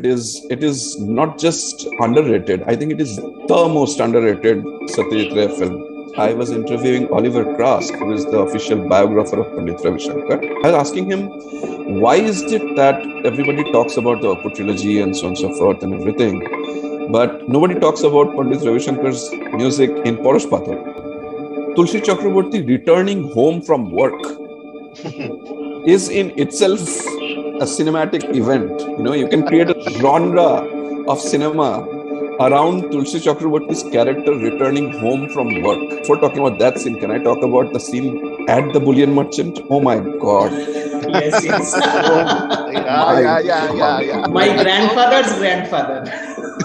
It is not just underrated. I think it is the most underrated Satyajit Ray film. I was interviewing Oliver Krask, who is the official biographer of Pandit Ravi Shankar. I was asking him, why is it that everybody talks about the Opus trilogy and so on and so forth and everything, but nobody talks about Pandit Ravi Shankar's music in Porosh Pathor? Tulsi Chakraborty returning home from work is in itself a cinematic event. You can create a genre of cinema around Tulsi Chakraborty's character returning home from work. Before talking about that scene, can I talk about the scene at the Bullion Merchant? Oh my God. Yes. Yeah. My grandfather's grandfather.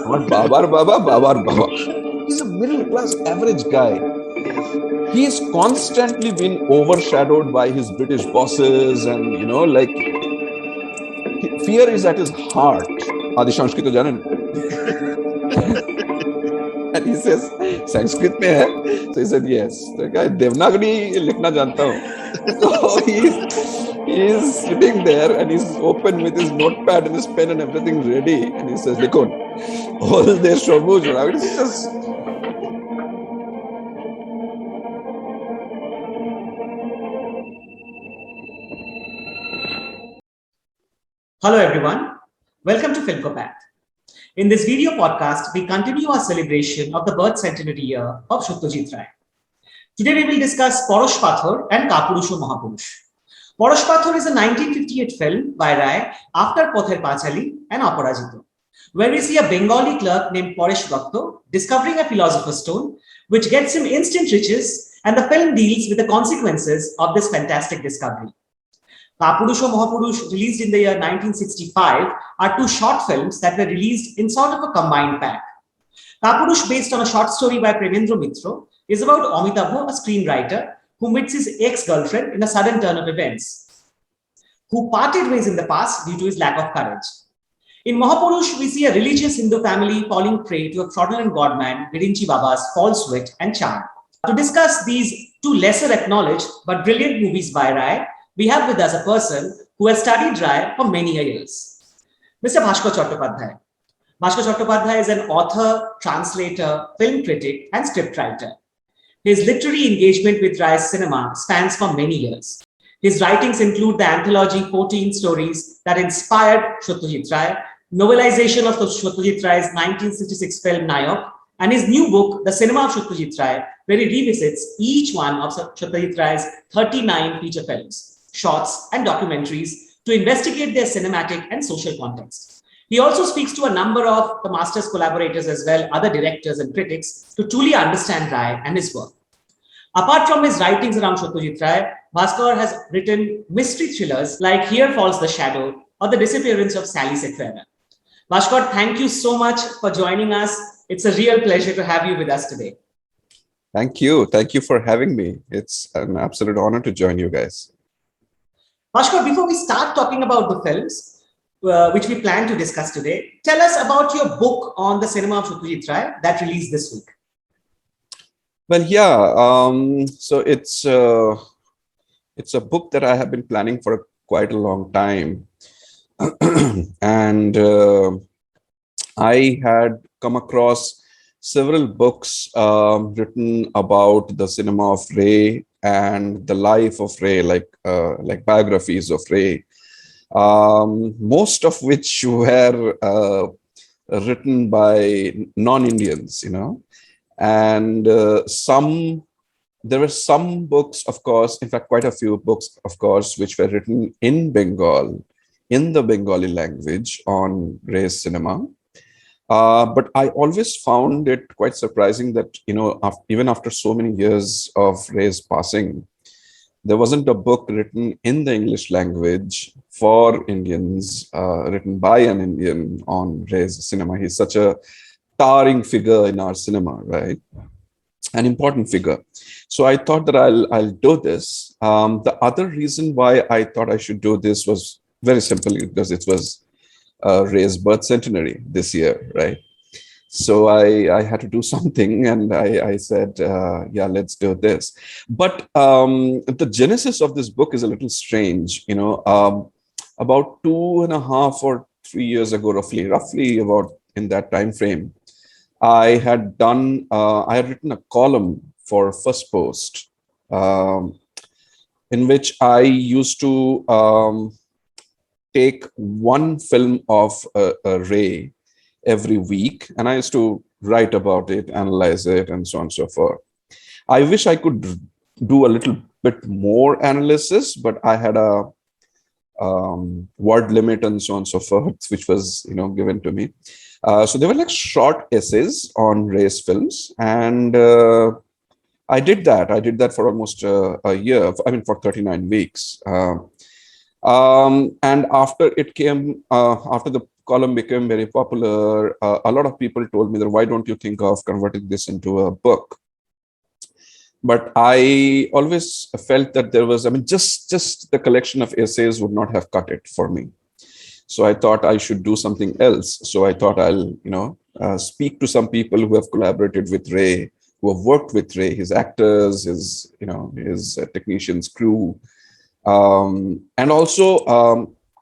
Babar Baba. He's a middle class average guy. He's constantly been overshadowed by his British bosses, and fear is at his heart. Adi Sanskrit janen. And he says, Sanskrit mein hai? So he said, yes. The guy Devanagari likhna janta hu. So he's sitting there and he's open with his notepad and his pen and everything ready. And he says, Likho, all this shobuj. It's just... Hello everyone, welcome to Filmcopath. In this video podcast, we continue our celebration of the birth centenary year of Satyajit Ray. Today we will discuss Porosh Pathor and Kapurusho Mahapurush. Porosh Pathor is a 1958 film by Ray after Pother Pachali and Aparajito, where we see a Bengali clerk named Paresh Dotto discovering a philosopher's stone which gets him instant riches, and the film deals with the consequences of this fantastic discovery. Kapurusho Mahapurush, released in the year 1965, are two short films that were released in sort of a combined pack. Kapurush, based on a short story by Premendra Mitra, is about Amitabh, a screenwriter, who meets his ex-girlfriend in a sudden turn of events, who parted ways in the past due to his lack of courage. In Mahapurush, we see a religious Hindu family falling prey to a fraudulent godman, Virinchi Baba's false wit and charm. To discuss these two lesser acknowledged but brilliant movies by Ray, we have with us a person who has studied Ray for many years, Mr. Bhaskar Chattopadhyay. Bhaskar Chattopadhyay is an author, translator, film critic, and scriptwriter. His literary engagement with Ray's cinema spans for many years. His writings include the anthology 14 Stories that inspired Satyajit Ray, novelization of Satyajit Ray's 1966 film Nayak, and his new book, The Cinema of Satyajit Ray, where he revisits each one of Satyajit Ray's 39 feature films, shorts, and documentaries to investigate their cinematic and social context. He also speaks to a number of the master's collaborators as well, other directors and critics, to truly understand Ray and his work. Apart from his writings around Satyajit Ray, Bhaskar has written mystery thrillers like Here Falls the Shadow or The Disappearance of Sally Sequeira. Bhaskar, thank you so much for joining us. It's a real pleasure to have you with us today. Thank you. Thank you for having me. It's an absolute honor to join you guys. Bhaskar, before we start talking about the films, which we plan to discuss today, tell us about your book on the cinema of Satyajit Ray that released this week. Well, yeah. So it's a book that I have been planning for quite a long time, and I had come across several books written about the cinema of Ray and the life of Ray, like biographies of Ray, most of which were written by non-Indians, and there were some books, of course, in fact, quite a few books, of course, which were written in Bengal, in the Bengali language on Ray's cinema. But I always found it quite surprising that, even after so many years of Ray's passing, there wasn't a book written in the English language for Indians, written by an Indian on Ray's cinema. He's such a towering figure in our cinema, right? An important figure. So I thought that I'll do this. The other reason why I thought I should do this was very simple, because it was Ray's birth centenary this year, right? So I had to do something, and I said, yeah, let's do this. But the genesis of this book is a little strange. About 2.5 or 3 years ago, roughly about in that time frame, I had written a column for First Post, in which I used to take one film of Ray every week, and I used to write about it, analyze it, and so on and so forth. I wish I could do a little bit more analysis, but I had a word limit and so on and so forth, which was given to me. So they were like short essays on Ray's films, and I did that. I did that for almost a year. I mean, for 39 weeks. And after the column became very popular, a lot of people told me that, why don't you think of converting this into a book? But I always felt that there was, just the collection of essays would not have cut it for me. So I thought I should do something else. So I thought I'll, speak to some people who have collaborated with Ray, who have worked with Ray, his actors, his technicians, crew, and also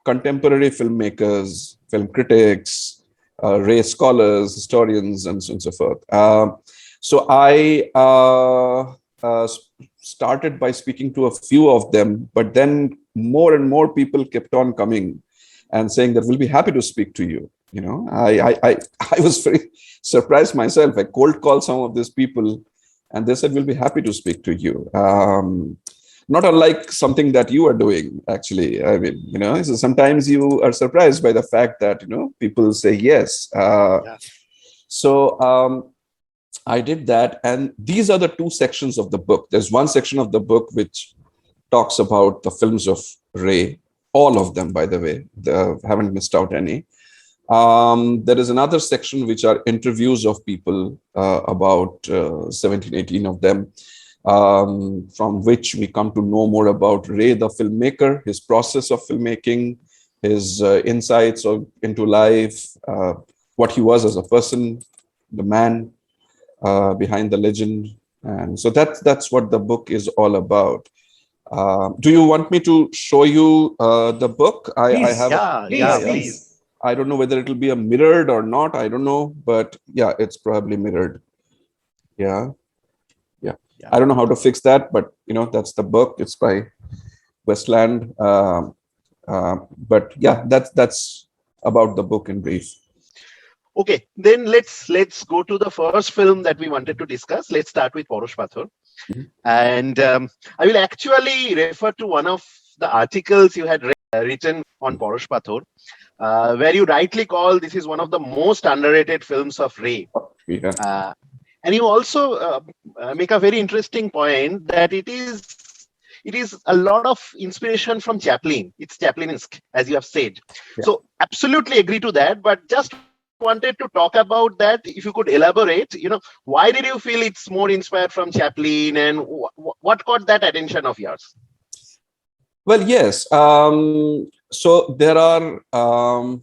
contemporary filmmakers, film critics, Ray scholars, historians, and so on and so forth. So I started by speaking to a few of them, but then more and more people kept on coming and saying that we'll be happy to speak to you. I was very surprised myself. I cold called some of these people, and they said we'll be happy to speak to you. Not unlike something that you are doing, actually. I mean, so sometimes you are surprised by the fact that people say yes. Yeah. So I did that, and these are the two sections of the book. There's one section of the book which talks about the films of Ray, all of them, by the way. Haven't missed out any. There is another section which are interviews of people, about 17, 18 of them, from which we come to know more about Ray, the filmmaker, his process of filmmaking, his insights into life, what he was as a person, the man behind the legend. And so that's what the book is all about. Do you want me to show you the book? I Please. have Please. I don't know whether it'll be a mirrored or not. I don't know, but yeah, it's probably mirrored. Yeah. I don't know how to fix that, but that's the book. It's by Westland. But yeah, that's about the book in brief. Okay, then let's go to the first film that we wanted to discuss. Let's start with Porosh Pathor. Mhm. And I will actually refer to one of the articles you had written on Porosh Pathor, where you rightly call this is one of the most underrated films of Ray. Yeah. And you also make a very interesting point that it is a lot of inspiration from Chaplin. It's Chaplinesque, as you have said. Yeah. So absolutely agree to that, but just wanted to talk about that. If you could elaborate, why did you feel it's more inspired from Chaplin, and what caught that attention of yours? Well, yes. So there are a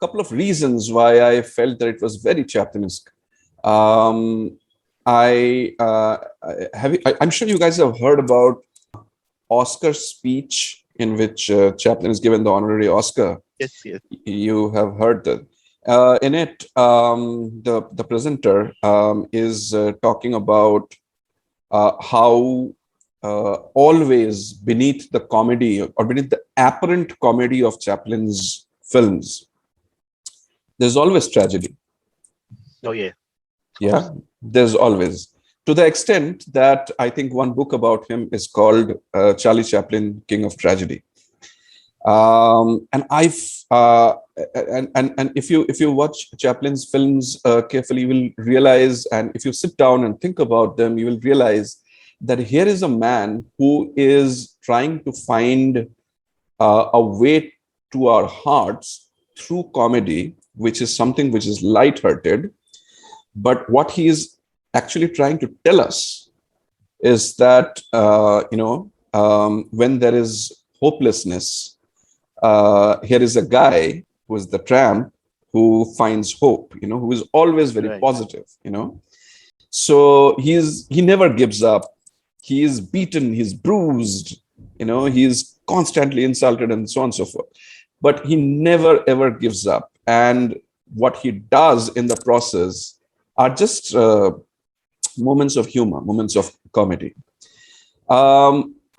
couple of reasons why I felt that it was very Chaplinesque. I'm sure you guys have heard about Oscar speech in which Chaplin is given the honorary Oscar. Yes. You have heard that. In it, the presenter is talking about how always beneath the comedy, or beneath the apparent comedy of Chaplin's films, there's always tragedy. Oh, yeah. Yeah, there's always. To the extent that I think one book about him is called Charlie Chaplin, King of Tragedy. And if you watch Chaplin's films carefully, you will realize, and if you sit down and think about them, you will realize that here is a man who is trying to find a way to our hearts through comedy, which is something which is lighthearted. But what he is actually trying to tell us is that, when there is hopelessness, here is a guy who is the tramp who finds hope, who is always very Right. positive, So he never gives up. He is beaten, he's bruised, he is constantly insulted, and so on and so forth. but he never ever gives up. And what he does in the process are just moments of humor, moments of comedy.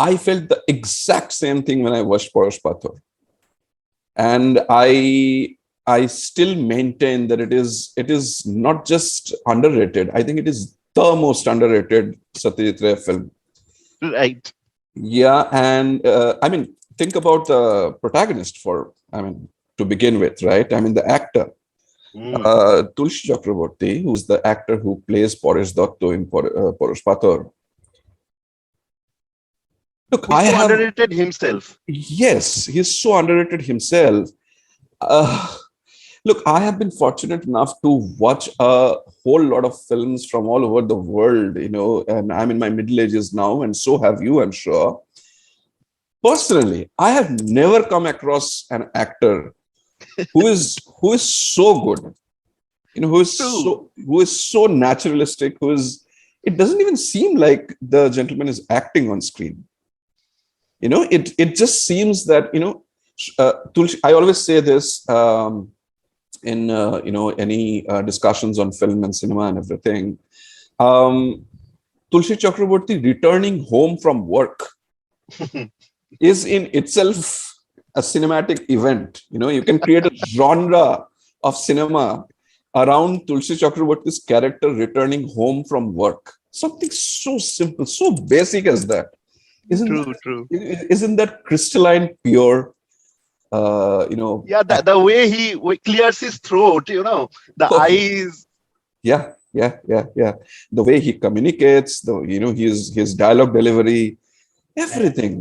I felt the exact same thing when I watched Porosh Pathor, and I still maintain that it is not just underrated. I think it is the most underrated Satyajit Ray film. Right. Yeah, and I mean, think about the protagonist to begin with, right? I mean, the actor, Mm. Tulsi Chakraborty, who's the actor who plays Paresh Datta in Porosh Pathor. Look, He's so underrated himself. yes, he's so underrated himself. Uh, Look, I have been fortunate enough to watch a whole lot of films from all over the world, and I'm in my middle ages now, and so have you, I'm sure. Personally, I have never come across an actor who is so good, who is so naturalistic, it doesn't even seem like the gentleman is acting on screen. It just seems that, Tulsi, I always say this, in any discussions on film and cinema and everything. Tulsi Chakraborty returning home from work is in itself a cinematic event. You can create a genre of cinema around Tulsi Chakraborty's character returning home from work. Something so simple, so basic as that. True. Isn't that crystalline pure? Yeah, the way he clears his throat, the eyes. Yeah. The way he communicates, his dialogue delivery, everything,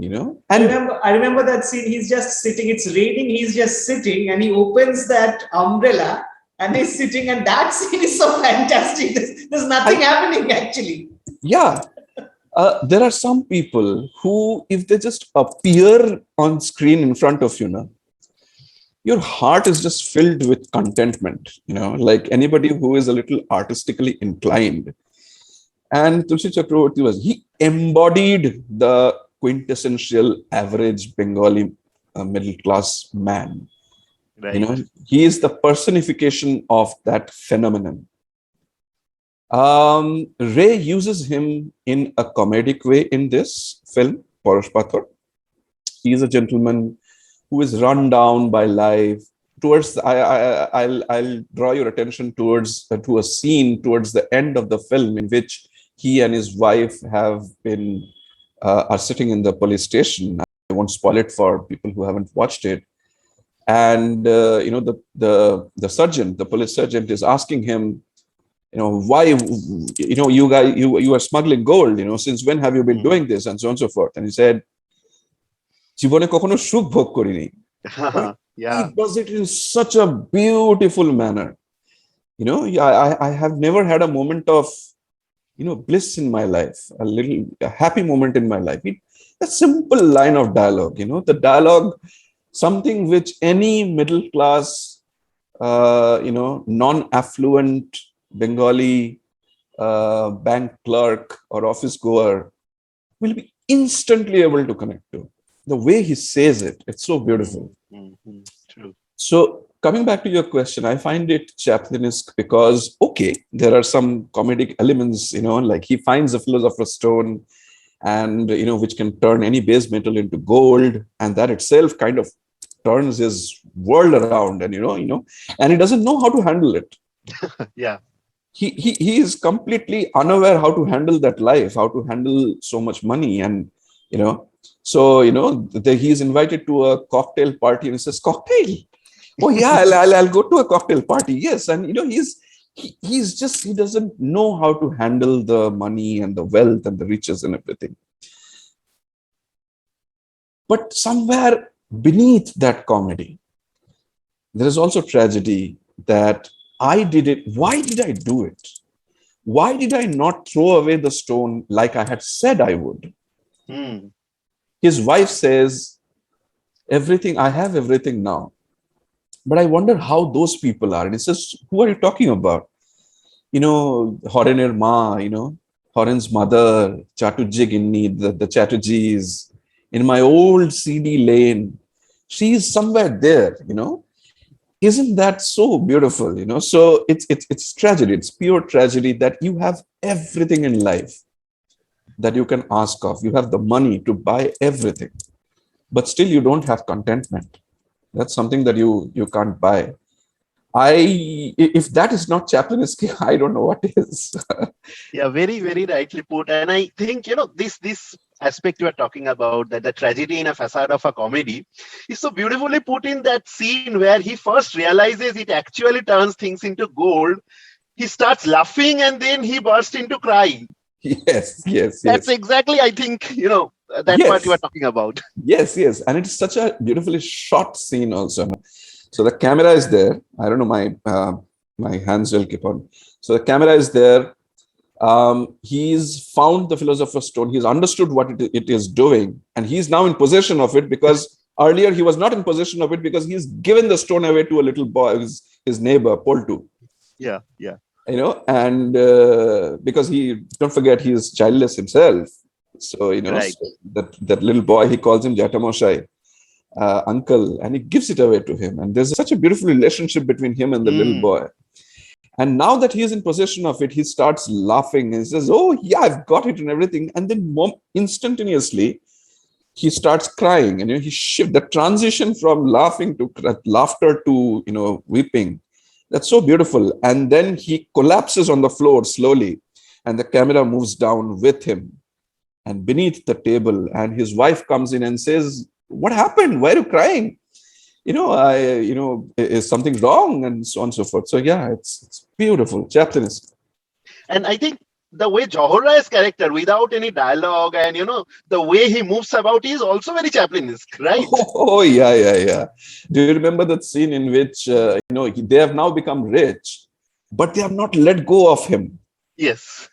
And I remember that scene. He's just sitting. It's raining. He's just sitting, and he opens that umbrella, and he's sitting. And that scene is so fantastic. There's nothing happening actually. yeah, there are some people who, if they just appear on screen in front of you, your heart is just filled with contentment, like anybody who is a little artistically inclined. And Tulsi Chakraborty he embodied the quintessential average Bengali middle class man. Right. He is the personification of that phenomenon. Ray uses him in a comedic way in this film, Porosh Pathor. He is a gentleman who is run down by life. I'll draw your attention towards to a scene towards the end of the film in which he and his wife are sitting in the police station. I won't spoil it for people who haven't watched it. And the sergeant, the police sergeant, is asking him, why, you are smuggling gold. Since when have you been doing this, and so on and so forth. And he said, জীবনে কখনো সুখ ভোগ করিনি. Yeah. He does it in such a beautiful manner. I have never had a moment of, bliss in my life, a happy moment in my life. A simple line of dialogue, the dialogue, something which any middle class, non-affluent Bengali bank clerk or office goer will be instantly able to connect to. The way he says it, it's so beautiful. Mm-hmm. True. So coming back to your question, I find it Chaplinesque because, okay, there are some comedic elements, like he finds a philosopher's stone and, which can turn any base metal into gold. And that itself kind of turns his world around, and, and he doesn't know how to handle it. Yeah. He is completely unaware how to handle that life, how to handle so much money. And, so, he is invited to a cocktail party and he says, cocktail? Oh yeah, I'll go to a cocktail party. Yes. And, he doesn't know how to handle the money and the wealth and the riches and everything. But somewhere beneath that comedy, there is also tragedy that I did it. Why did I do it? Why did I not throw away the stone like I had said I would? His wife says, I have everything now. But I wonder how those people are. And he says, who are you talking about? Horener Ma, Horen's mother, Chatterjee Ginni, the Chatterjees. In my old CD lane, She is somewhere there, Isn't that so beautiful, So it's tragedy. It's pure tragedy that you have everything in life that you can ask of. You have the money to buy everything, but still you don't have contentment. That's something that you can't buy. If that is not Chaplinesque, I don't know what is. Yeah, very, very rightly put. And I think, this aspect you are talking about, that the tragedy in a facade of a comedy, is so beautifully put in that scene where he first realizes it actually turns things into gold. He starts laughing and then he bursts into crying. Yes, yes, That's yes. exactly, I think, that part you are Yes, talking about. yes, yes. And it's such a beautifully shot scene also. So the camera is there. I don't know, my hands will keep on. So the camera is there. He's found the philosopher's stone. He's understood what it is doing, and he's now in possession of it, because earlier he was not in possession of it, because he's given the stone away to a little boy, his neighbor, Poltu. Yeah, yeah. And because don't forget, he is childless himself. So, Right. so that little boy, he calls him Jatamoshai, uncle, and he gives it away to him. And there's such a beautiful relationship between him and the little boy. And now that he is in possession of it, he starts laughing and says, "Oh, yeah, I've got it," and everything. And then instantaneously, he starts crying. And the transition from laughter to weeping. That's so beautiful. And then he collapses on the floor slowly, and the camera moves down with him and beneath the table. And his wife comes in and says, "What happened? Why are you crying? Is something wrong?" And so on and so forth. So yeah, it's beautiful. Chaplinesque. And I think the way Johor Rai's character, without any dialogue, and the way he moves about, is also very Chaplinesque, right? Oh, yeah, yeah, yeah. Do you remember that scene in which they have now become rich, but they have not let go of him? Yes.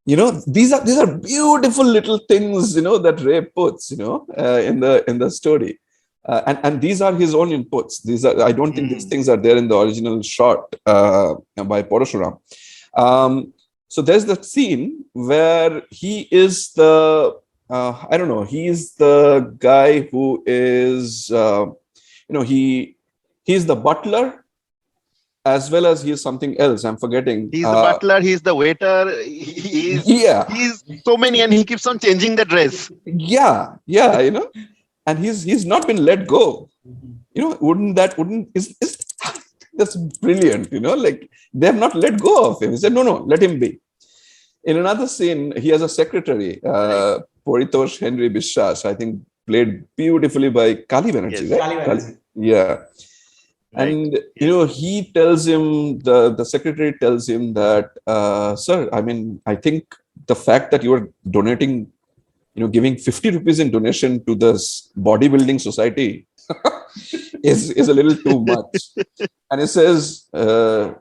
These are beautiful little things that Ray puts in the story. And these are his own inputs. I don't think these things are there in the original shot by Parashuram. So there's that scene where he is I don't know, he's the guy who is, he's the butler, as well as he is something else. I'm forgetting. He's the butler, he's the waiter, he's so many, and he keeps on changing the dress. Yeah, and he's not been let go. That's brilliant. Like, they have not let go of him. He said, no, let him be. In another scene, he has a secretary, Paritosh Henry Biswas, I think, played beautifully by Kali Banerjee, Yes, right? Kali Banerjee. Yeah. Right. And he tells him, the secretary tells him that, sir, I mean, I think the fact that you are donating, giving 50 rupees in donation to this bodybuilding society is a little too much. And he says, so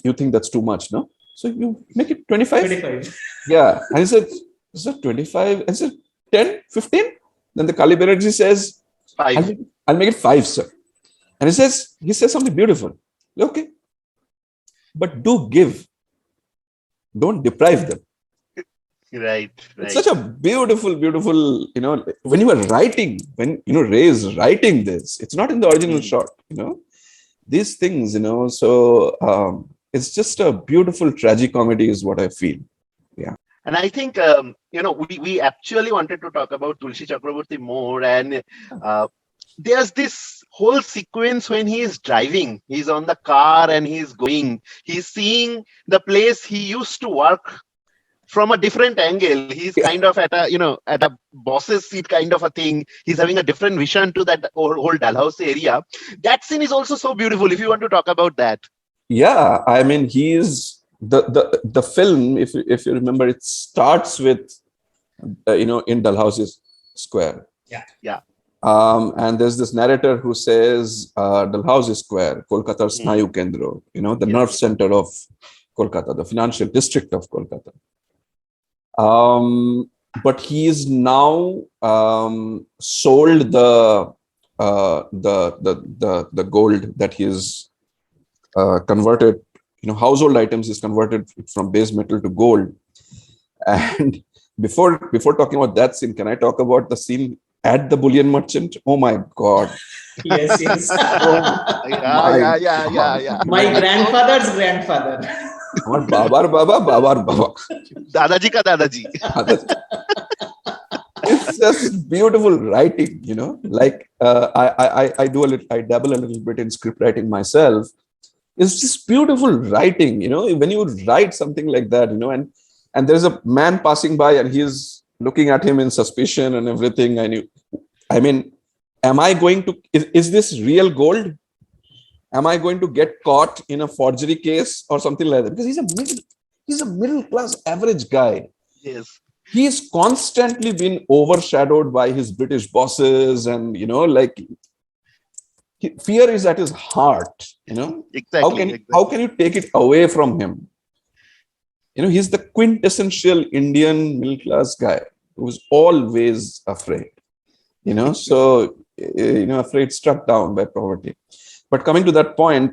you think that's too much, no? So you make it 25? 25. Yeah. And he said, sir, 25? I said, 10, 15? Then the Kali Banerjee says, 5. I'll make it 5, sir. And he says something beautiful. Okay. But do give. Don't deprive them. Right. It's such a beautiful, beautiful, when you are writing, when, Ray is writing this, it's not in the original shot, these things, so it's just a beautiful tragicomedy is what I feel. Yeah. And I think, we actually wanted to talk about Tulsi Chakraborty more. And there's this whole sequence when he is driving, he's on the car and he's seeing the place he used to work from a different angle. He's kind of at a boss's seat kind of a thing. He's having a different vision to that whole Dalhousie area. That scene is also so beautiful, if you want to talk about that. Yeah, I mean, he's the film, if you remember, it starts with in Dalhousie Square. Yeah. And there's this narrator who says Dalhousie Square, Kolkata Snayu Kendro, the nerve center of Kolkata, the financial district of Kolkata. But he is now sold the gold that he is converted, household items is converted from base metal to gold. And before talking about that scene, can I talk about the scene at the bullion merchant. Oh my God. Yes, yes. Yeah, yeah. My grandfather's grandfather. আমার বাবার বাবা বাবার বাবা. Dadaji ka Dadaji. It's just beautiful writing, like I do a little, I dabble a little bit in script writing myself. It's just beautiful writing, when you write something like that, and there's a man passing by and he's looking at him in suspicion and everything. And I mean, am I going to, is this real gold? Am I going to get caught in a forgery case or something like that? Because he's a middle class average guy. Yes. He's constantly been overshadowed by his British bosses, and like fear is at his heart. Exactly. How can you take it away from him? He's the quintessential Indian middle class guy who's always afraid. So afraid, struck down by poverty. But coming to that point,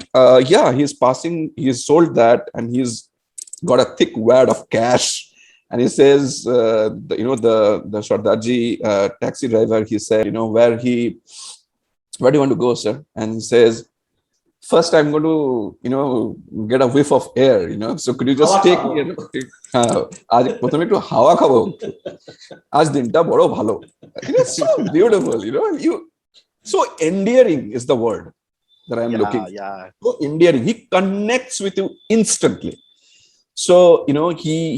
he's sold that, and he's got a thick wad of cash. And he says, the Sardarji taxi driver, he said, where do you want to go, sir? And he says, first I'm going to, get a whiff of air, so could you just take me, আজ প্রথমে একটু হাওয়া খাবো, আজ দিনটা বড় ভালো. It's so beautiful, so endearing is the word that I'm looking for. Yeah. So endearing. He connects with you instantly. So,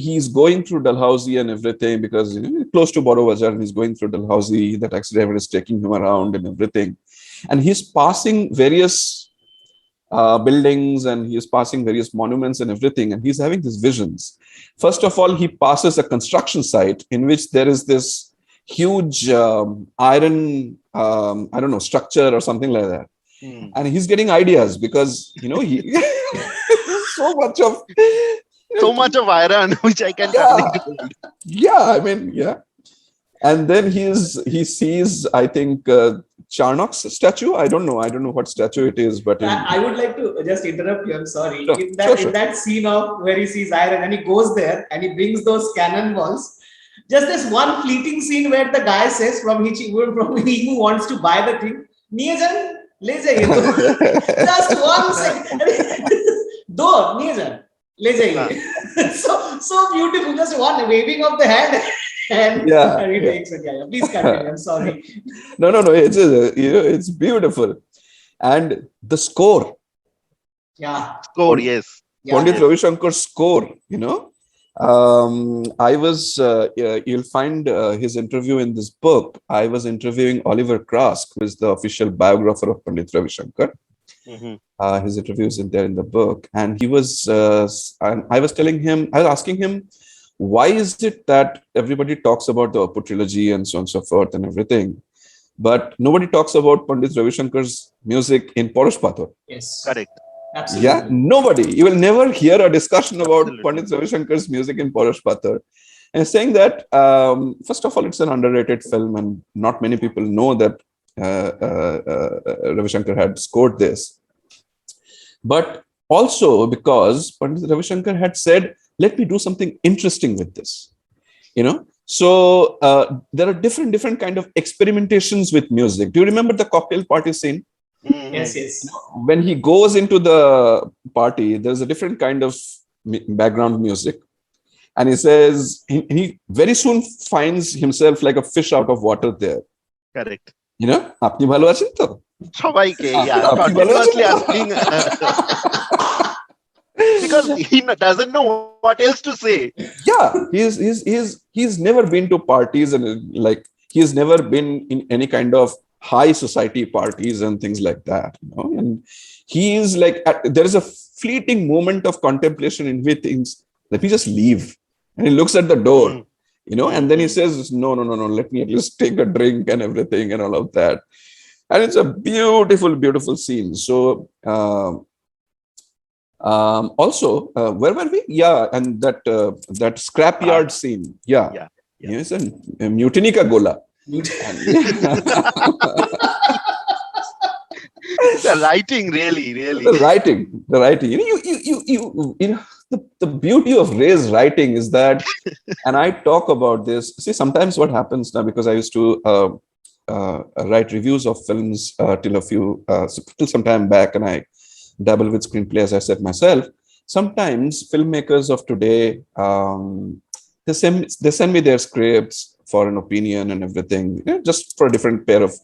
he's going through Dalhousie and everything because, close to Boro Bazaar, and he's going through Dalhousie. The taxi driver is taking him around and everything. And he's passing various buildings, and he's passing various monuments and everything. And he's having these visions. First of all, he passes a construction site in which there is this huge iron, structure or something like that. And he's getting ideas because, so much of iron which I can turn into gold. Yeah. And then he sees, I think, Charnock's statue. I don't know what statue it is, but I would like to just interrupt you. I'm sorry. Sure, In that scene of where he sees iron and he goes there and he brings those cannonballs. Just this one fleeting scene where the guy says from he who wants to buy the thing, niye jan, le jaiye. Just 1 second. Do niye jan, le jaiye. So beautiful. Just one waving of the hand. And he takes it. Yeah. Please continue. I'm sorry. No. It's beautiful, and the score. Yeah. Score, yes. Pandit Ravi Shankar's score. I was. You'll find his interview in this book. I was interviewing Oliver Krask, who is the official biographer of Pandit Ravi Shankar. His interview is in there in the book, and he was. I was asking him, why is it that everybody talks about the Apu trilogy and so on and so forth and everything, but nobody talks about Pandit Ravi Shankar's music in Porosh Pathor? Yes. Correct. Absolutely. Yeah, nobody. You will never hear a discussion about Absolutely. Pandit Ravi Shankar's music in Porosh Pathor. And saying that, first of all, it's an underrated film, and not many people know that Ravi Shankar had scored this. But also because Pandit Ravi Shankar had said, let me do something interesting with this, So there are different kind of experimentations with music. Do you remember the cocktail party scene? Yes. When he goes into the party, there's a different kind of background music. And he says, he very soon finds himself like a fish out of water there. Correct. আপনি ভালো আছেন তো? সবাইকে, continuously asking. Because he doesn't know what else to say. Yeah, he's never been to parties, and like he's never been in any kind of high society parties and things like that. And he is like, there is a fleeting moment of contemplation in which things, let me just leave, and he looks at the door, and then he says, no, let me at least take a drink and everything and all of that. And it's a beautiful scene. So. Also, where were we? Yeah, and that scrapyard scene. Yeah. Yes, and Mutiny ka gola. The writing, really. The writing. The beauty of Ray's writing is that, and I talk about this. See, sometimes what happens now, because I used to write reviews of films till some time back, and I dabble with screenplay, as I said myself. Sometimes filmmakers of today, they send me their scripts for an opinion and everything, just for a different pair of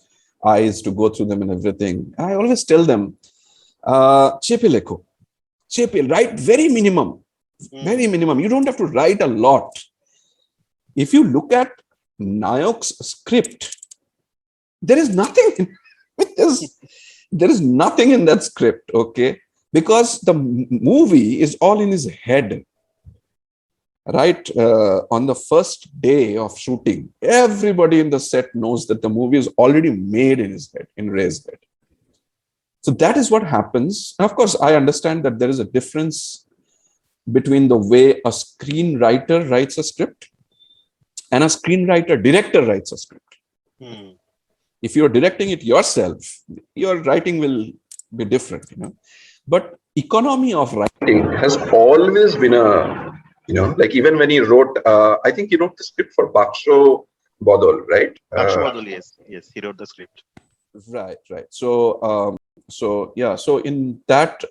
eyes to go through them and everything. I always tell them, chepe lekho, chepe, write very minimum, very minimum. You don't have to write a lot. If you look at Nayok's script, there is nothing. There is nothing in that script, okay? Because the movie is all in his head, right? On the first day of shooting, everybody in the set knows that the movie is already made in his head, in Ray's head. So that is what happens. And of course, I understand that there is a difference between the way a screenwriter writes a script and a director writes a script. If you're directing it yourself, your writing will be different, But economy of writing has always been like even when he wrote, I think he wrote the script for Baksho Bodol, right? Baksho Bodol, yes, he wrote the script. Right. So in that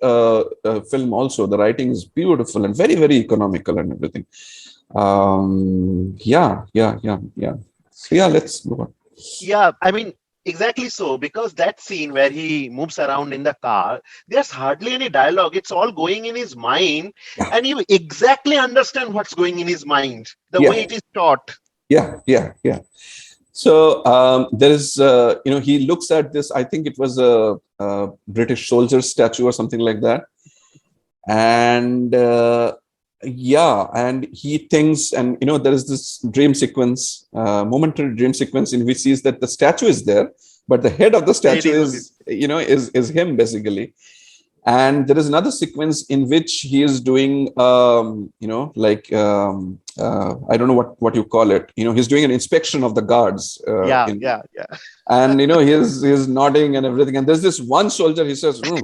film also, the writing is beautiful and very, very economical and everything. Yeah. So yeah, let's move on. Yeah, I mean, exactly so, because that scene where he moves around in the car, there's hardly any dialogue. It's all going in his mind, and you exactly understand what's going in his mind, the way it is taught. Yeah. So there is, he looks at this, I think it was a British soldier statue or something like that. And and he thinks, and there is this dream sequence, momentary dream sequence in which he sees that the statue is there, but the head of the statue is him basically. And there is another sequence in which he is doing, I don't know what you call it. He's doing an inspection of the guards. And he's nodding and everything. And there's this one soldier. He says, he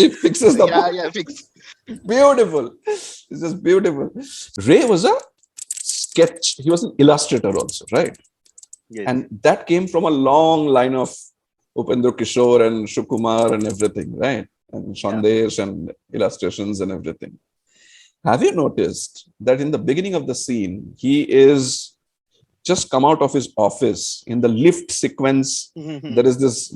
fixes the fix. Beautiful. It's just beautiful. Ray was a sketch. He was an illustrator also, right? Yes. And that came from a long line of Upendra Kishore and Shukumar and everything, right? And Sandesh and illustrations and everything. Have you noticed that in the beginning of the scene, he is just come out of his office in the lift sequence? There is this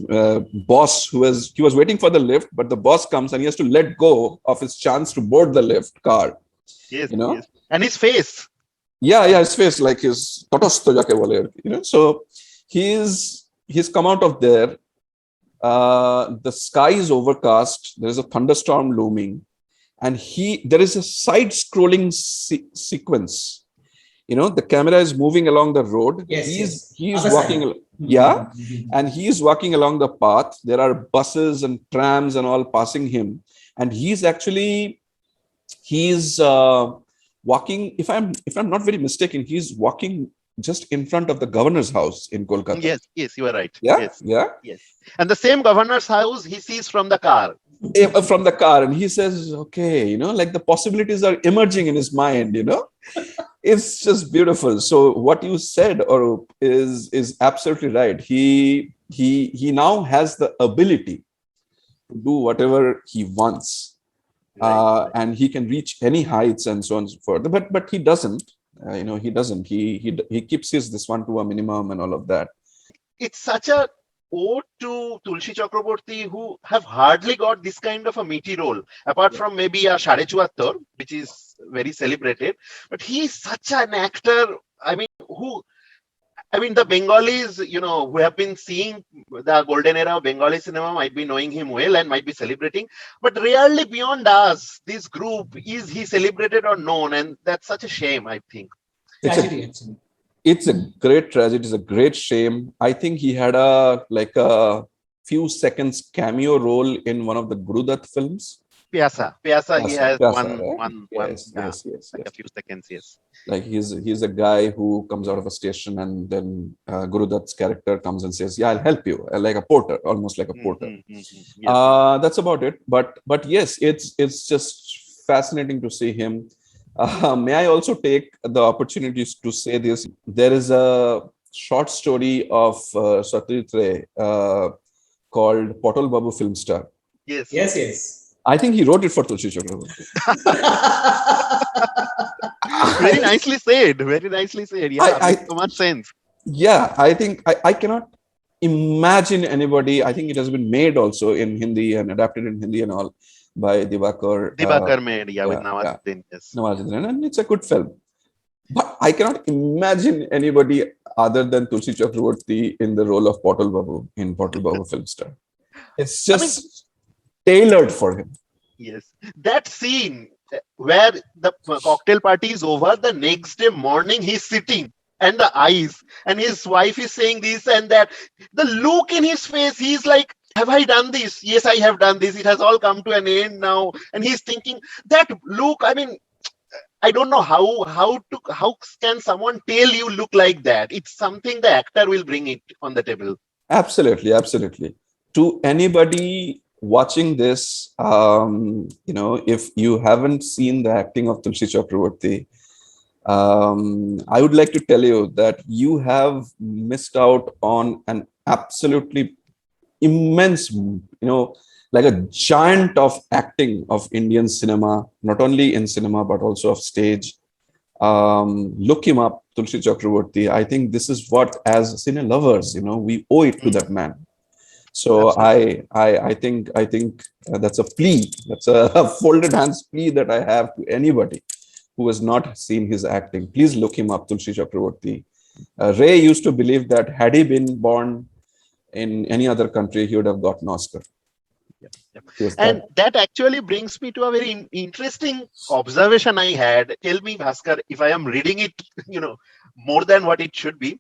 boss he was waiting for the lift, but the boss comes and he has to let go of his chance to board the lift car. Yes. And his face. Yeah, his face, like his totosto jake bole, So he's come out of there. The sky is overcast. There is a thunderstorm looming, and there is a side-scrolling sequence. The camera is moving along the road. He's walking. And he's walking along the path. There are buses and trams and all passing him, and he's walking. If I'm not very mistaken, he's walking just in front of the governor's house in Kolkata. Yes, you are right. Yes. And the same governor's house he sees from the car. And he says, okay, like the possibilities are emerging in his mind, It's just beautiful. So what you said, Arup, is absolutely right. He now has the ability to do whatever he wants, and he can reach any heights and so on and so forth. But he doesn't. He doesn't. He keeps this one to a minimum and all of that. It's such a ode to Tulsi Chakraborty, who have hardly got this kind of a meaty role, apart from maybe a Sade Chuattor, which is very celebrated. But he is such an actor. The Bengalis, who have been seeing the golden era of Bengali cinema might be knowing him well and might be celebrating. But rarely beyond us, this group, is he celebrated or known? And that's such a shame, I think. Tragedy, actually. It's a great tragedy. It's a great shame. I think he had a few seconds cameo role in one of the Guru Dutt films. Pyasa, he has one, yes. a few seconds, yes. Like he's a guy who comes out of a station, and then Guru Dutt's character comes and says, "Yeah, I'll help you," like a porter, almost like a porter. Yes. That's about it. But yes, it's just fascinating to see him. May I also take the opportunities to say this? There is a short story of Satyajit Ray called Potol Babu Film Star. Yes. Yes, yes. I think he wrote it for Tulsi Chakraborty. Very nicely said. Very nicely said. Yeah, makes so much sense. Yeah, I think I cannot imagine anybody. I think it has been made also in Hindi and adapted in Hindi and all by Diwakar. Diwakar made, with yeah. Nawazuddin. Yes. Nawazuddin, and it's a good film. But I cannot imagine anybody other than Tulsi Chakraborty in the role of Potol Babu in Potol Babu Film Star. It's just tailored for him. Yes. That scene where the cocktail party is over, the next day morning he's sitting and the eyes, and his wife is saying this and that. The look in his face, he's like, have I done this? Yes, I have done this. It has all come to an end now. And he's thinking that look, I mean, I don't know how can someone tell you look like that? It's something the actor will bring it on the table. Absolutely, absolutely. To anybody watching this, if you haven't seen the acting of Tulsi Chakraborty, I would like to tell you that you have missed out on an absolutely immense, like a giant of acting of Indian cinema, not only in cinema, but also of stage. Look him up, Tulsi Chakraborty. I think this is what, as cine lovers, we owe it to that man. So I think that's a plea. That's a folded hands plea that I have to anybody who has not seen his acting. Please look him up, Tulsi Chakraborty. Ray used to believe that had he been born in any other country, he would have gotten an Oscar. And that actually brings me to a very interesting observation I had. Tell me, Bhaskar, if I am reading it, more than what it should be.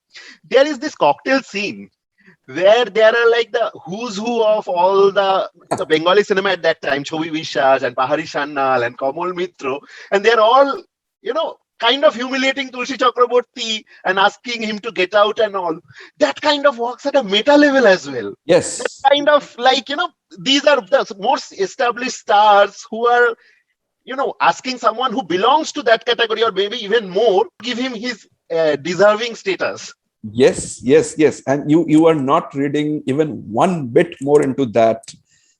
There is this cocktail scene where there are like the who's who of all the Bengali cinema at that time, Chobi Vishwas and Pahari Sannal and Kamal Mitro, and they're all, kind of humiliating Tulsi Chakraborty and asking him to get out and all. That kind of works at a meta level as well. Yes. That kind of like, these are the most established stars who are, asking someone who belongs to that category or maybe even more, give him his deserving status. Yes. And you are not reading even one bit more into that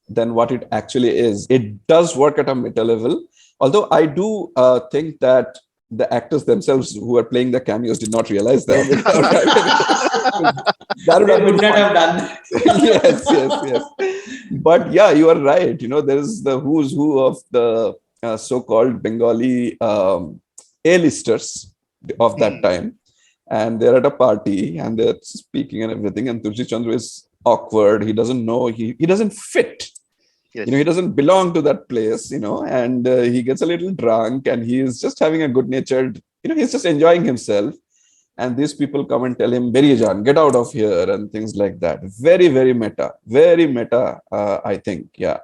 than what it actually is. It does work at a meta level. Although I do think that the actors themselves who are playing the cameos did not realize that. That would not have done that. yes. But yeah, you are right. There is the who's who of the so-called Bengali A-listers of that time. And they're at a party and they're speaking and everything. And Tulsi Chandra is awkward. He doesn't know. He doesn't fit. Yes. He doesn't belong to that place, and he gets a little drunk and he is just having a good-natured, he's just enjoying himself. And these people come and tell him, Berijan, get out of here and things like that. Very, very meta, I think. Yeah.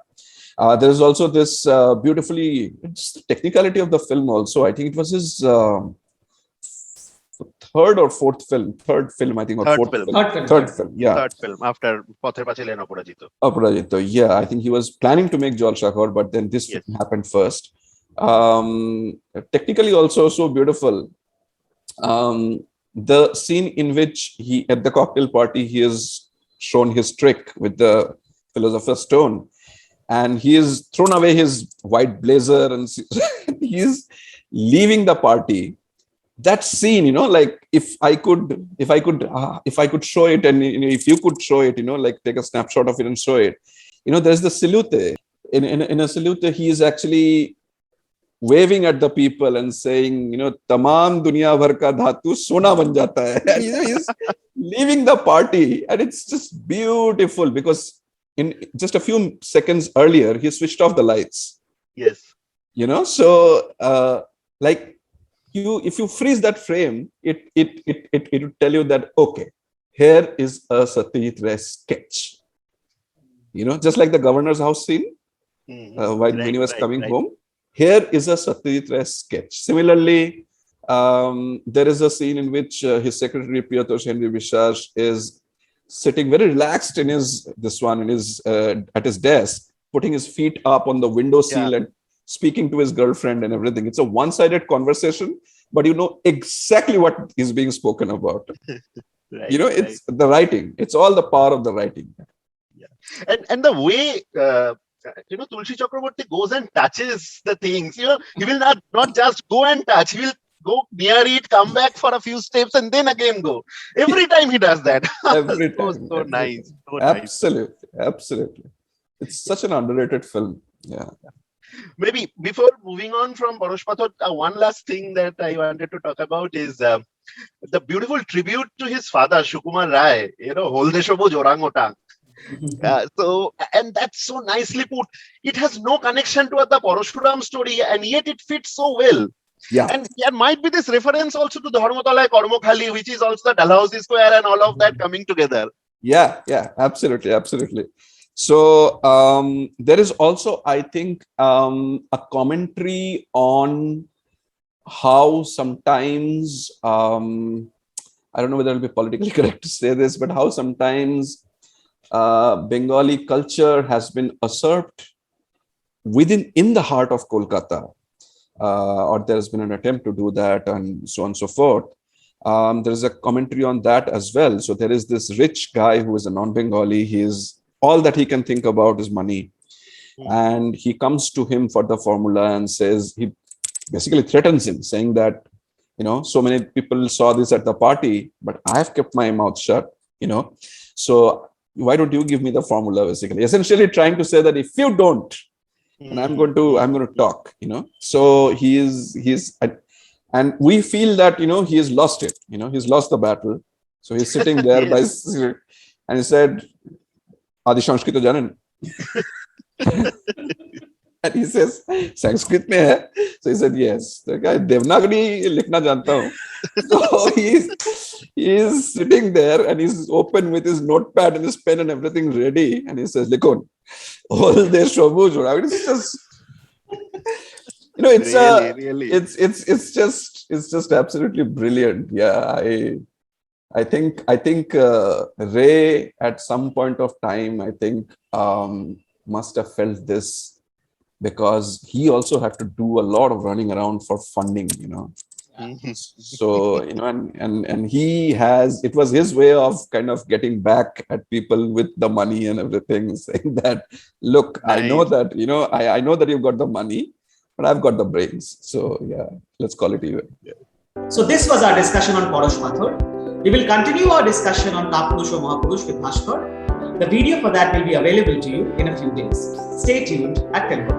There's also this beautifully, it's the technicality of the film also. I think it was his third film, I think, or third film, yeah. Third film after Pather Pachile and Aparajito. Yeah, I think he was planning to make Jalshakhor, but then this happened first. Technically also so beautiful. The scene in which he, at the cocktail party, he has shown his trick with the Philosopher's Stone, and he has thrown away his white blazer and he is leaving the party. That scene, like if I could show it, and if you could show it, like take a snapshot of it and show it, there's the salute. In a salute, he is actually waving at the people and saying, tamam duniya bhar ka dhatu sona ban jata hai. He's leaving the party, and it's just beautiful because in just a few seconds earlier, he switched off the lights. Yes. So if you freeze that frame, it will tell you that, okay, here is a Satyajit Ray sketch. Just like the governor's house scene, when he was coming home. Here is a Satyajit Ray sketch. Similarly, there is a scene in which his secretary Priyatosh Henry Vishwas is sitting very relaxed at his desk, putting his feet up on the windowsill and speaking to his girlfriend and everything. It's a one-sided conversation, but you know exactly what is being spoken about. Right, You know, right. it's the writing. It's all the power of the writing. And the way Tulsi Chakraborty goes and touches the things, he will not just go and touch, he will go near it, come back for a few steps, and then again go. Every time he does that. Every so time. so every nice. time. So nice. Absolutely. Absolutely. It's such an underrated film. Yeah. Maybe before moving on from Parosh Pathor, one last thing that I wanted to talk about is the beautiful tribute to his father, Sukumar Rai, Holdeshobo Jorangotang. And that's so nicely put. It has no connection to the Parashuram story, and yet it fits so well. Yeah. And there might be this reference also to Dharmatala Kormokhali, which is also the Dalhousie Square and all of that coming together. Yeah. Absolutely. So there is also, I think, a commentary on how sometimes, I don't know whether it'll be politically correct to say this, but how sometimes Bengali culture has been usurped in the heart of Kolkata, or there has been an attempt to do that, and so on and so forth. There is a commentary on that as well. So there is this rich guy who is a non-Bengali. All that he can think about is money. And he comes to him for the formula and says, he basically threatens him, saying that, so many people saw this at the party, but I have kept my mouth shut, so why don't you give me the formula, basically, essentially trying to say that if you don't, and I'm going to talk, so and we feel that, he has lost it, he's lost the battle. So he's sitting there and he said, Adi Sanskrit janen. And he says, Sanskrit mein hai? So he said, yes. The guy, Devanagari likhna janta hu. So he's sitting there and he's open with his notepad and his pen and everything ready. And he says, Likhon, all this shobu jora. It's just, Really. it's just absolutely brilliant. Yeah. I think Ray at some point of time, I think, must have felt this, because he also had to do a lot of running around for funding, So, and it was his way of kind of getting back at people with the money and everything, saying that, look, Nice. I know that, I know that you've got the money, but I've got the brains. So yeah, let's call it even. Yeah. So this was our discussion on Parosh Pathor. We will continue our discussion on Kapurush or Mahapurush with Bhaskar. The video for that will be available to you in a few days. Stay tuned at Filmco.